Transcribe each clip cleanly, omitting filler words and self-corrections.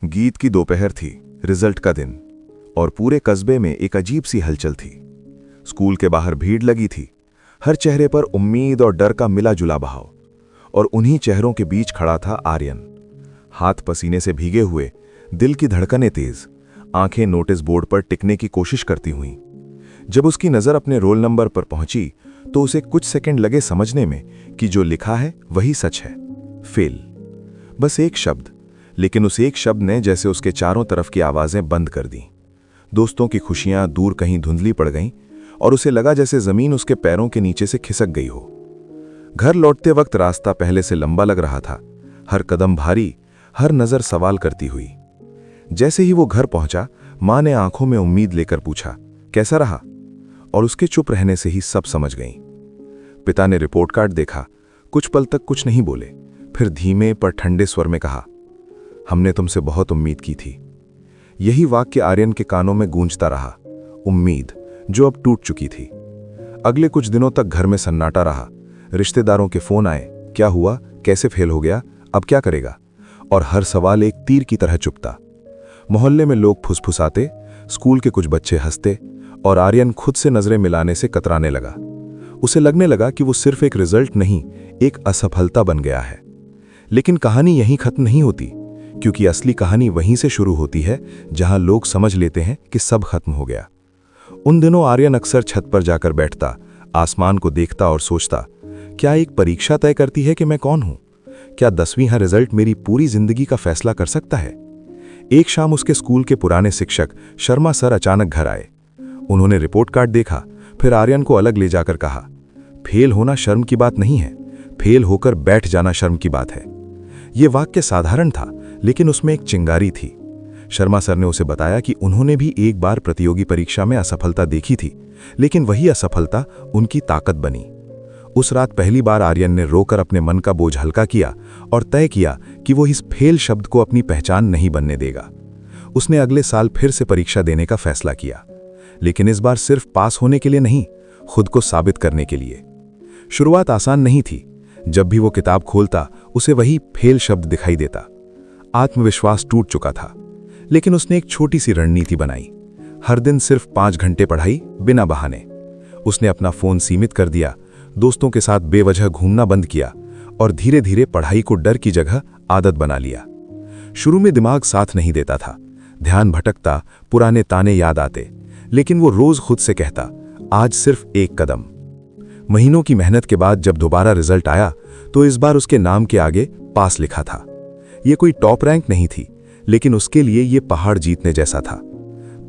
गीत की दोपहर थी, रिजल्ट का दिन, और पूरे कस्बे में एक अजीब सी हलचल थी। स्कूल के बाहर भीड़ लगी थी, हर चेहरे पर उम्मीद और डर का मिला जुला भाव। और उन्हीं चेहरों के बीच खड़ा था आर्यन, हाथ पसीने से भीगे हुए, दिल की धड़कनें तेज, आंखें नोटिस बोर्ड पर टिकने की कोशिश करती हुईं। जब उसकी नजर अपने रोल नंबर पर पहुंची तो उसे कुछ सेकंड लगे समझने में कि जो लिखा है वही सच है, फेल। बस एक शब्द, लेकिन उस एक शब्द ने जैसे उसके चारों तरफ की आवाजें बंद कर दी। दोस्तों की खुशियां दूर कहीं धुंधली पड़ गईं और उसे लगा जैसे जमीन उसके पैरों के नीचे से खिसक गई हो। घर लौटते वक्त रास्ता पहले से लंबा लग रहा था, हर कदम भारी, हर नजर सवाल करती हुई। जैसे ही वो घर पहुंचा, मां ने आंखों में उम्मीद लेकर पूछा, कैसा रहा? और उसके चुप रहने से ही सब समझ गईं। पिता ने रिपोर्ट कार्ड देखा, कुछ पल तक कुछ नहीं बोले, फिर धीमे पर ठंडे स्वर में कहा, हमने तुमसे बहुत उम्मीद की थी। यही वाक्य आर्यन के कानों में गूंजता रहा, उम्मीद जो अब टूट चुकी थी। अगले कुछ दिनों तक घर में सन्नाटा रहा। रिश्तेदारों के फोन आए, क्या हुआ, कैसे फेल हो गया, अब क्या करेगा? और हर सवाल एक तीर की तरह चुभता। मोहल्ले में लोग फुसफुसाते, स्कूल के कुछ बच्चे हंसते, और आर्यन खुद से नजरें मिलाने से कतराने लगा। उसे लगने लगा कि वो सिर्फ एक रिजल्ट नहीं, एक असफलता बन गया है। लेकिन कहानी यहीं खत्म नहीं होती, क्योंकि असली कहानी वहीं से शुरू होती है जहां लोग समझ लेते हैं कि सब खत्म हो गया। उन दिनों आर्यन अक्सर छत पर जाकर बैठता, आसमान को देखता और सोचता, क्या एक परीक्षा तय करती है कि मैं कौन हूं? क्या 10वीं रिजल्ट मेरी पूरी जिंदगी का फैसला कर सकता है? एक शाम उसके स्कूल के पुराने शिक्षक शर्मा सर अचानक घर आए। उन्होंने रिपोर्ट कार्ड देखा, फिर आर्यन को अलग ले जाकर कहा, फेल होना शर्म की बात नहीं है, फेल होकर बैठ जाना शर्म की बात है। यह वाक्य साधारण था, लेकिन उसमें एक चिंगारी थी। शर्मा सर ने उसे बताया कि उन्होंने भी एक बार प्रतियोगी परीक्षा में असफलता देखी थी, लेकिन वही असफलता उनकी ताकत बनी। उस रात पहली बार आर्यन ने रोकर अपने मन का बोझ हल्का किया और तय किया कि वो इस फेल शब्द को अपनी पहचान नहीं बनने देगा। उसने अगले साल फिर से परीक्षा देने का फैसला किया, लेकिन इस बार सिर्फ पास होने के लिए नहीं, खुद को साबित करने के लिए। शुरुआत आसान नहीं थी। जब भी वो किताब खोलता, उसे वही फेल शब्द दिखाई देता। आत्मविश्वास टूट चुका था, लेकिन उसने एक छोटी सी रणनीति बनाई। हर दिन सिर्फ 5 घंटे पढ़ाई, बिना बहाने। उसने अपना फोन सीमित कर दिया, दोस्तों के साथ बेवजह घूमना बंद किया और धीरे धीरे पढ़ाई को डर की जगह आदत बना लिया। शुरू में दिमाग साथ नहीं देता था, ध्यान भटकता, पुराने ताने याद आते, लेकिन वो रोज खुद से कहता, आज सिर्फ एक कदम। महीनों की मेहनत के बाद जब दोबारा रिजल्ट आया, तो इस बार उसके नाम के आगे पास लिखा था। यह कोई टॉप रैंक नहीं थी, लेकिन उसके लिए यह पहाड़ जीतने जैसा था।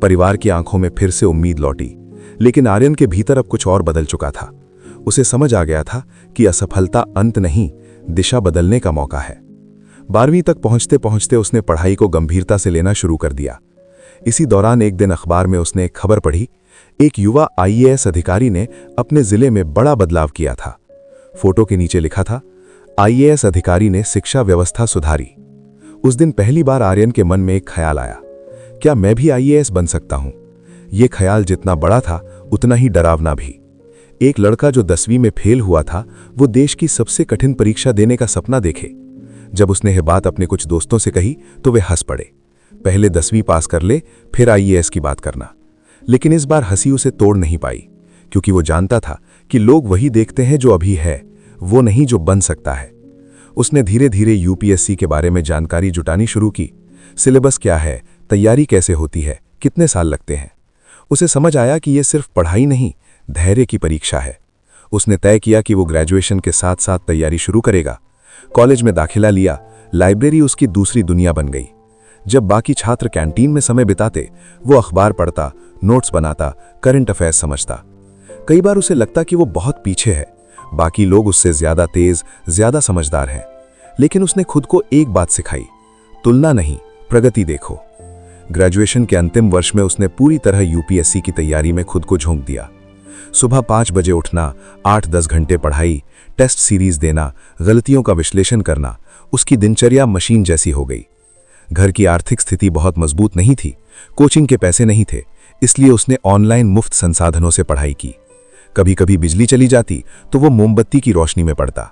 परिवार की आंखों में फिर से उम्मीद लौटी, लेकिन आर्यन के भीतर अब कुछ और बदल चुका था। उसे समझ आ गया था कि असफलता अंत नहीं, दिशा बदलने का मौका है। 12वीं तक पहुंचते पहुंचते उसने पढ़ाई को गंभीरता से लेना शुरू कर दिया। इसी दौरान एक दिन अखबार में उसने एक खबर पढ़ी, एक युवा आईएएस अधिकारी ने अपने जिले में बड़ा बदलाव किया था। फोटो के नीचे लिखा था, आईएएस अधिकारी ने शिक्षा व्यवस्था सुधारी। उस दिन पहली बार आर्यन के मन में एक ख्याल आया, क्या मैं भी आईएएस बन सकता हूं? यह ख्याल जितना बड़ा था, उतना ही डरावना भी। एक लड़का जो 10वीं में फेल हुआ था, वो देश की सबसे कठिन परीक्षा देने का सपना देखे। जब उसने यह बात अपने कुछ दोस्तों से कही तो वे हंस पड़े। पहले 10वीं पास कर ले, फिर आईएएस की बात करना। लेकिन इस बार हंसी उसे तोड़ नहीं पाई, क्योंकि वो जानता था कि लोग वही देखते हैं जो अभी है, वो नहीं जो बन सकता है। उसने धीरे धीरे यूपीएससी के बारे में जानकारी जुटानी शुरू की। सिलेबस क्या है, तैयारी कैसे होती है, कितने साल लगते हैं। उसे समझ आया कि यह सिर्फ पढ़ाई नहीं, धैर्य की परीक्षा है। उसने तय किया कि वो ग्रेजुएशन के साथ साथ तैयारी शुरू करेगा। कॉलेज में दाखिला लिया, लाइब्रेरी उसकी दूसरी दुनिया बन गई। जब बाकी छात्र कैंटीन में समय बिताते, वो अखबार पढ़ता, नोट्स बनाता, करंट अफेयर्स समझता। कई बार उसे लगता कि वो बहुत पीछे है, बाकी लोग उससे ज्यादा तेज, ज्यादा समझदार हैं। लेकिन उसने खुद को एक बात सिखाई, तुलना नहीं, प्रगति देखो। ग्रेजुएशन के अंतिम वर्ष में उसने पूरी तरह यूपीएससी की तैयारी में खुद को झोंक दिया। सुबह 5 बजे उठना, 8-10 घंटे पढ़ाई, टेस्ट सीरीज देना, गलतियों का विश्लेषण करना, उसकी दिनचर्या मशीन जैसी हो गई। घर की आर्थिक स्थिति बहुत मजबूत नहीं थी, कोचिंग के पैसे नहीं थे, इसलिए उसने ऑनलाइन मुफ्त संसाधनों से पढ़ाई की। कभी कभी बिजली चली जाती तो वो मोमबत्ती की रोशनी में पढ़ता।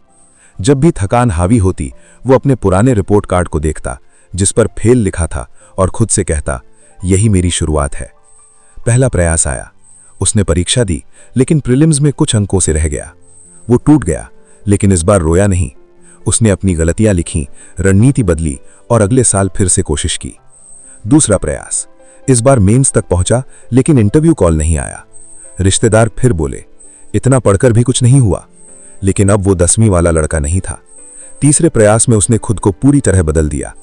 जब भी थकान हावी होती, वो अपने पुराने रिपोर्ट कार्ड को देखता, जिस पर फेल लिखा था और खुद से कहता, यही मेरी शुरुआत है। पहला प्रयास आया। उसने परीक्षा दी, लेकिन प्रीलिम्स में कुछ अंकों से रह गया। वो टूट गया, लेकिन इस बार रोया नहीं। उसने अपनी गलतियां लिखीं, रणनीति बदली और अगले साल फिर से कोशिश की। दूसरा प्रयास। इस बार मेंस तक पहुंचा, लेकिन इंटरव्यू कॉल नहीं आया। रिश्तेदार फिर बोले, इतना पढ़कर भी कुछ नहीं हुआ। लेकिन अब वो 10वीं वाला लड़का नहीं था। तीसरे प्रयास में उसने खुद को पूरी तरह बदल दिया।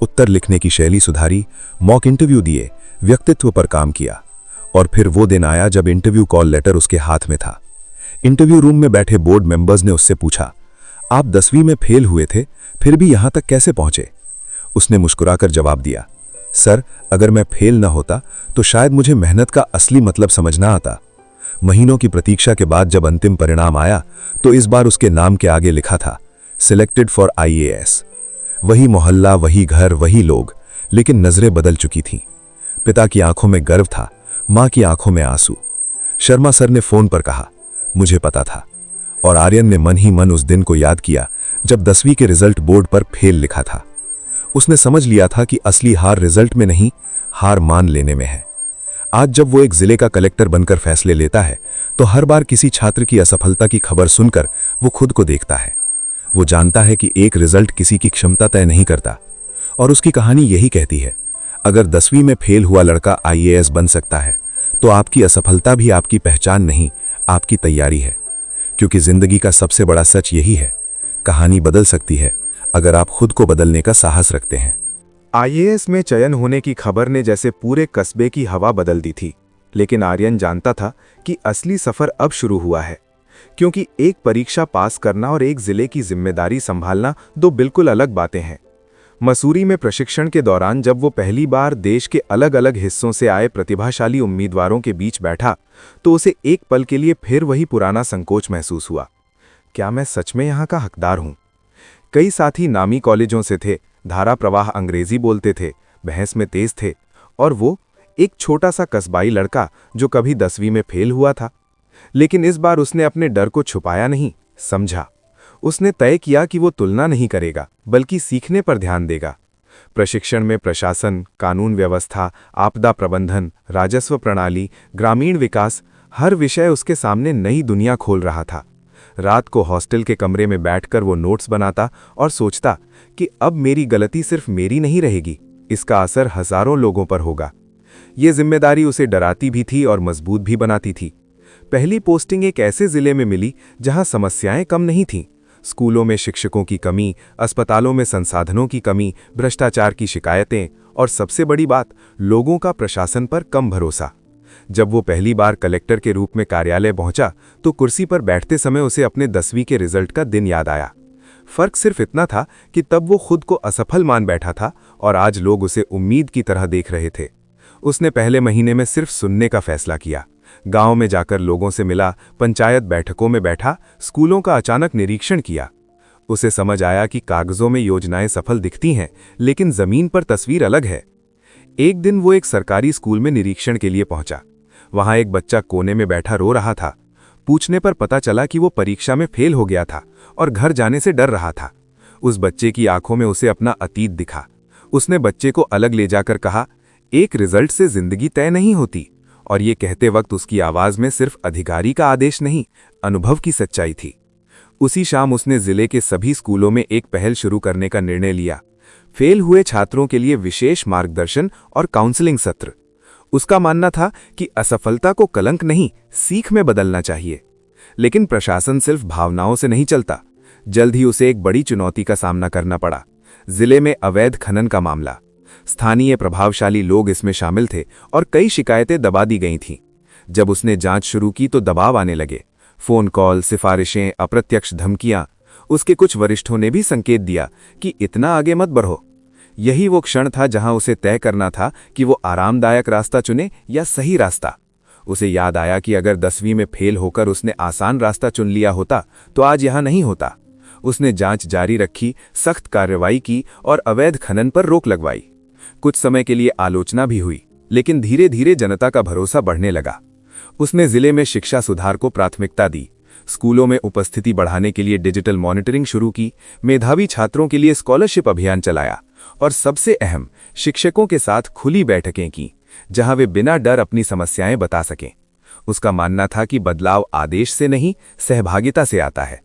उत्तर लिखने की शैली सुधारी, मॉक इंटरव्यू दिए, व्यक्तित्व पर काम किया। और फिर वो दिन आया जब इंटरव्यू कॉल लेटर उसके हाथ में था। इंटरव्यू रूम में बैठे बोर्ड मेंबर्स ने उससे पूछा, आप 10वीं में फेल हुए थे, फिर भी यहां तक कैसे पहुंचे? उसने मुस्कुराकर जवाब दिया, सर, अगर मैं फेल न होता तो शायद मुझे मेहनत का असली मतलब समझना आता। महीनों की प्रतीक्षा के बाद जब अंतिम परिणाम आया तो इस बार उसके नाम के आगे लिखा था, सिलेक्टेड फॉर IAS। वही मोहल्ला, वही घर, वही लोग, लेकिन नजरें बदल चुकी थीं। पिता की आंखों में गर्व था, मां की आंखों में आंसू। शर्मा सर ने फोन पर कहा, मुझे पता था। और आर्यन ने मन ही मन उस दिन को याद किया जब 10वीं के रिजल्ट बोर्ड पर फेल लिखा था। उसने समझ लिया था कि असली हार रिजल्ट में नहीं, हार मान लेने में है। आज जब वो एक जिले का कलेक्टर बनकर फैसले लेता है तो हर बार किसी छात्र की असफलता की खबर सुनकर वो खुद को देखता है। वो जानता है कि एक रिजल्ट किसी की क्षमता तय नहीं करता। और उसकी कहानी यही कहती है, अगर 10वीं में फेल हुआ लड़का IAS बन सकता है तो आपकी असफलता भी आपकी पहचान नहीं, आपकी तैयारी है। क्योंकि जिंदगी का सबसे बड़ा सच यही है, कहानी बदल सकती है अगर आप खुद को बदलने का साहस रखते हैं। IAS में चयन होने की खबर ने जैसे पूरे कस्बे की हवा बदल दी थी। लेकिन आर्यन जानता था कि असली सफर अब शुरू हुआ है, क्योंकि एक परीक्षा पास करना और एक जिले की जिम्मेदारी संभालना दो बिल्कुल अलग बातें हैं। मसूरी में प्रशिक्षण के दौरान जब वो पहली बार देश के अलग अलग हिस्सों से आए प्रतिभाशाली उम्मीदवारों के बीच बैठा तो उसे एक पल के लिए फिर वही पुराना संकोच महसूस हुआ। क्या मैं सच में यहाँ का हकदार हूँ? कई साथी नामी कॉलेजों से थे, धारा प्रवाह अंग्रेजी बोलते थे, बहस में तेज थे, और वो एक छोटा सा कस्बाई लड़का जो कभी 10वीं में फेल हुआ था। लेकिन इस बार उसने अपने डर को छुपाया नहीं, समझा। उसने तय किया कि वो तुलना नहीं करेगा, बल्कि सीखने पर ध्यान देगा। प्रशिक्षण में प्रशासन, कानून व्यवस्था, आपदा प्रबंधन, राजस्व प्रणाली, ग्रामीण विकास, हर विषय उसके सामने नई दुनिया खोल रहा था। रात को हॉस्टल के कमरे में बैठकर वो नोट्स बनाता और सोचता कि अब मेरी गलती सिर्फ मेरी नहीं रहेगी, इसका असर हजारों लोगों पर होगा। ये जिम्मेदारी उसे डराती भी थी और मजबूत भी बनाती थी। पहली पोस्टिंग एक ऐसे जिले में मिली जहां समस्याएं कम नहीं थीं। स्कूलों में शिक्षकों की कमी, अस्पतालों में संसाधनों की कमी, भ्रष्टाचार की शिकायतें और सबसे बड़ी बात, लोगों का प्रशासन पर कम भरोसा। जब वो पहली बार कलेक्टर के रूप में कार्यालय पहुंचा तो कुर्सी पर बैठते समय उसे अपने 10वीं के रिजल्ट का दिन याद आया। फर्क सिर्फ इतना था कि तब वो खुद को असफल मान बैठा था और आज लोग उसे उम्मीद की तरह देख रहे थे। उसने पहले महीने में सिर्फ सुनने का फैसला किया। गांव में जाकर लोगों से मिला, पंचायत बैठकों में बैठा, स्कूलों का अचानक निरीक्षण किया। उसे समझ आया कि कागजों में योजनाएं सफल दिखती हैं, लेकिन जमीन पर तस्वीर अलग है। एक दिन वो एक सरकारी स्कूल में निरीक्षण के लिए पहुंचा। वहां एक बच्चा कोने में बैठा रो रहा था। पूछने पर पता चला कि वो परीक्षा में फेल हो गया था और घर जाने से डर रहा था। उस बच्चे की आंखों में उसे अपना अतीत दिखा। उसने बच्चे को अलग ले जाकर कहा, एक रिजल्ट से जिंदगी तय नहीं होती। और ये कहते वक्त उसकी आवाज में सिर्फ अधिकारी का आदेश नहीं, अनुभव की सच्चाई थी। उसी शाम उसने जिले के सभी स्कूलों में एक पहल शुरू करने का निर्णय लिया, फेल हुए छात्रों के लिए विशेष मार्गदर्शन और काउंसलिंग सत्र। उसका मानना था कि असफलता को कलंक नहीं, सीख में बदलना चाहिए। लेकिन प्रशासन सिर्फ भावनाओं से नहीं चलता। जल्द ही उसे एक बड़ी चुनौती का सामना करना पड़ा, जिले में अवैध खनन का मामला। स्थानीय प्रभावशाली लोग इसमें शामिल थे और कई शिकायतें दबा दी गई थीं। जब उसने जांच शुरू की तो दबाव आने लगे, फोन कॉल, सिफारिशें, अप्रत्यक्ष धमकियां। उसके कुछ वरिष्ठों ने भी संकेत दिया कि इतना आगे मत बढ़ो। यही वो क्षण था जहां उसे तय करना था कि वो आरामदायक रास्ता चुने या सही रास्ता। उसे याद आया कि अगर 10वीं में फेल होकर उसने आसान रास्ता चुन लिया होता तो आज यहां नहीं होता। उसने जांच जारी रखी, सख्त कार्रवाई की और अवैध खनन पर रोक लगवाई। कुछ समय के लिए आलोचना भी हुई, लेकिन धीरे धीरे जनता का भरोसा बढ़ने लगा। उसने जिले में शिक्षा सुधार को प्राथमिकता दी, स्कूलों में उपस्थिति बढ़ाने के लिए डिजिटल मॉनिटरिंग शुरू की, मेधावी छात्रों के लिए स्कॉलरशिप अभियान चलाया और सबसे अहम, शिक्षकों के साथ खुली बैठकें की, जहां वे बिना डर अपनी समस्याएं बता सकें। उसका मानना था कि बदलाव आदेश से नहीं, सहभागिता से आता है।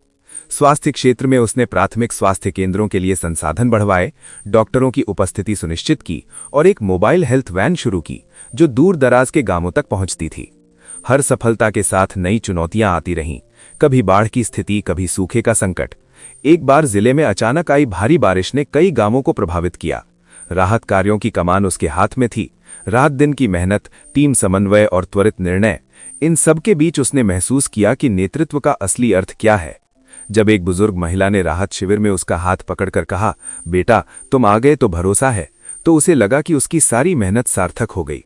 स्वास्थ्य क्षेत्र में उसने प्राथमिक स्वास्थ्य केंद्रों के लिए संसाधन बढ़वाए, डॉक्टरों की उपस्थिति सुनिश्चित की और एक मोबाइल हेल्थ वैन शुरू की जो दूर दराज के गांवों तक पहुंचती थी। हर सफलता के साथ नई चुनौतियां आती रहीं, कभी बाढ़ की स्थिति, कभी सूखे का संकट। एक बार जिले में अचानक आई भारी बारिश ने कई गांवों को प्रभावित किया। राहत कार्यों की कमान उसके हाथ में थी। रात दिन की मेहनत, टीम समन्वय और त्वरित निर्णय, इन सब के बीच उसने महसूस किया कि नेतृत्व का असली अर्थ क्या है। जब एक बुजुर्ग महिला ने राहत शिविर में उसका हाथ पकड़कर कहा, बेटा तुम आ गए तो भरोसा है, तो उसे लगा कि उसकी सारी मेहनत सार्थक हो गई।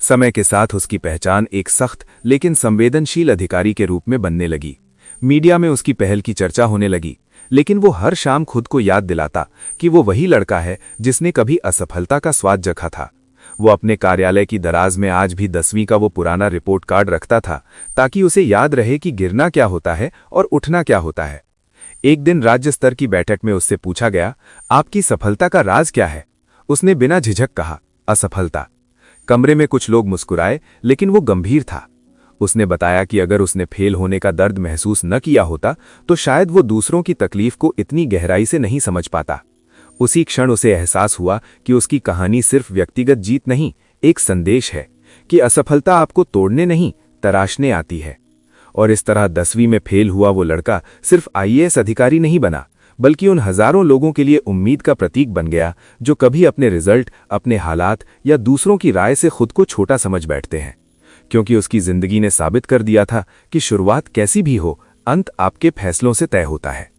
समय के साथ उसकी पहचान एक सख्त लेकिन संवेदनशील अधिकारी के रूप में बनने लगी। मीडिया में उसकी पहल की चर्चा होने लगी, लेकिन वो हर शाम खुद को याद दिलाता कि वो वही लड़का है जिसने कभी असफलता का स्वाद चखा था। वो अपने कार्यालय की दराज में आज भी 10वीं का वो पुराना रिपोर्ट कार्ड रखता था, ताकि उसे याद रहे कि गिरना क्या होता है और उठना क्या होता है। एक दिन राज्य स्तर की बैठक में उससे पूछा गया, आपकी सफलता का राज क्या है? उसने बिना झिझक कहा, असफलता। कमरे में कुछ लोग मुस्कुराए, लेकिन वो गंभीर था। उसने बताया कि अगर उसने फेल होने का दर्द महसूस न किया होता तो शायद वो दूसरों की तकलीफ को इतनी गहराई से नहीं समझ पाता। उसी क्षण उसे एहसास हुआ कि उसकी कहानी सिर्फ व्यक्तिगत जीत नहीं, एक संदेश है कि असफलता आपको तोड़ने नहीं, तराशने आती है। और इस तरह 10वीं में फेल हुआ वो लड़का सिर्फ आईएएस अधिकारी नहीं बना, बल्कि उन हजारों लोगों के लिए उम्मीद का प्रतीक बन गया जो कभी अपने रिजल्ट, अपने हालात या दूसरों की राय से खुद को छोटा समझ बैठते हैं। क्योंकि उसकी जिंदगी ने साबित कर दिया था कि शुरुआत कैसी भी हो, अंत आपके फैसलों से तय होता है।